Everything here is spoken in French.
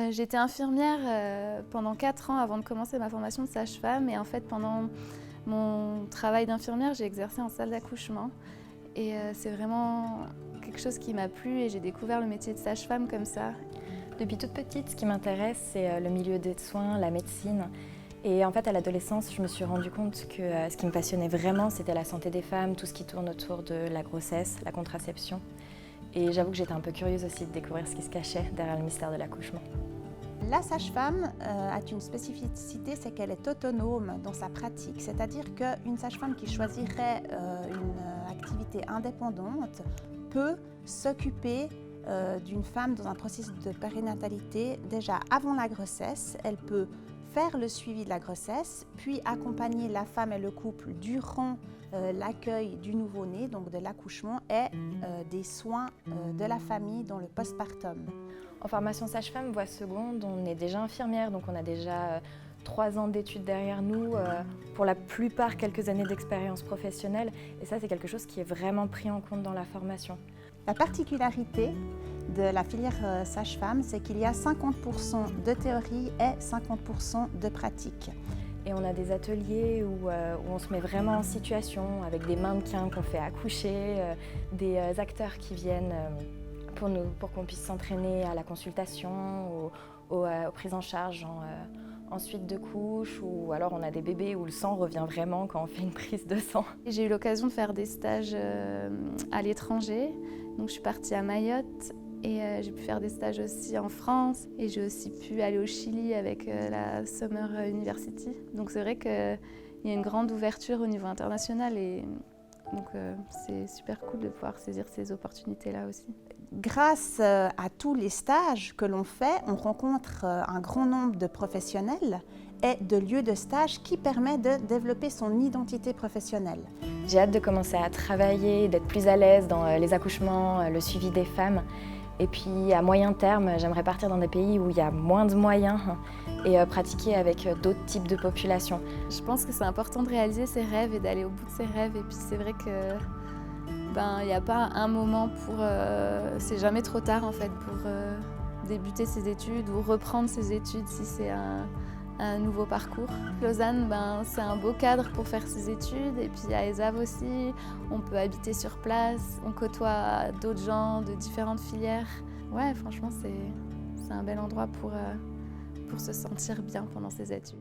J'étais infirmière pendant 4 ans avant de commencer ma formation de sage-femme et en fait pendant mon travail d'infirmière j'ai exercé en salle d'accouchement et c'est vraiment quelque chose qui m'a plu et j'ai découvert le métier de sage-femme comme ça. Depuis toute petite, ce qui m'intéresse, c'est le milieu des soins, la médecine. Et en fait, à l'adolescence, je me suis rendu compte que ce qui me passionnait vraiment, c'était la santé des femmes, tout ce qui tourne autour de la grossesse, la contraception. Et j'avoue que j'étais un peu curieuse aussi de découvrir ce qui se cachait derrière le mystère de l'accouchement. La sage-femme a une spécificité, c'est qu'elle est autonome dans sa pratique. C'est-à-dire qu'une sage-femme qui choisirait une activité indépendante peut s'occuper d'une femme dans un processus de périnatalité déjà avant la grossesse. Elle peut faire le suivi de la grossesse, puis accompagner la femme et le couple durant l'accueil du nouveau-né, donc de l'accouchement, et des soins de la famille dans le postpartum. En formation sage-femme voie seconde, on est déjà infirmière, donc on a déjà 3 ans d'études derrière nous, pour la plupart quelques années d'expérience professionnelle, et ça c'est quelque chose qui est vraiment pris en compte dans la formation. La particularité de la filière sage-femme, c'est qu'il y a 50% de théorie et 50% de pratique. Et on a des ateliers où on se met vraiment en situation avec des mannequins qu'on fait accoucher, des acteurs qui viennent pour qu'on puisse s'entraîner à la consultation, aux prises en charge en suite de couche, ou alors on a des bébés où le sang revient vraiment quand on fait une prise de sang. J'ai eu l'occasion de faire des stages à l'étranger, donc je suis partie à Mayotte et j'ai pu faire des stages aussi en France et j'ai aussi pu aller au Chili avec la Summer University. Donc c'est vrai qu'il y a une grande ouverture au niveau international et donc c'est super cool de pouvoir saisir ces opportunités-là aussi. Grâce à tous les stages que l'on fait, on rencontre un grand nombre de professionnels et de lieux de stage qui permettent de développer son identité professionnelle. J'ai hâte de commencer à travailler, d'être plus à l'aise dans les accouchements, le suivi des femmes. Et puis à moyen terme, j'aimerais partir dans des pays où il y a moins de moyens et pratiquer avec d'autres types de populations. Je pense que c'est important de réaliser ses rêves et d'aller au bout de ses rêves. Et puis c'est vrai que il n'y a pas un moment pour... c'est jamais trop tard en fait pour débuter ses études ou reprendre ses études si c'est un nouveau parcours. Lausanne, c'est un beau cadre pour faire ses études et puis à ESAV aussi, on peut habiter sur place, on côtoie d'autres gens de différentes filières. Ouais, franchement, c'est un bel endroit pour se sentir bien pendant ses études.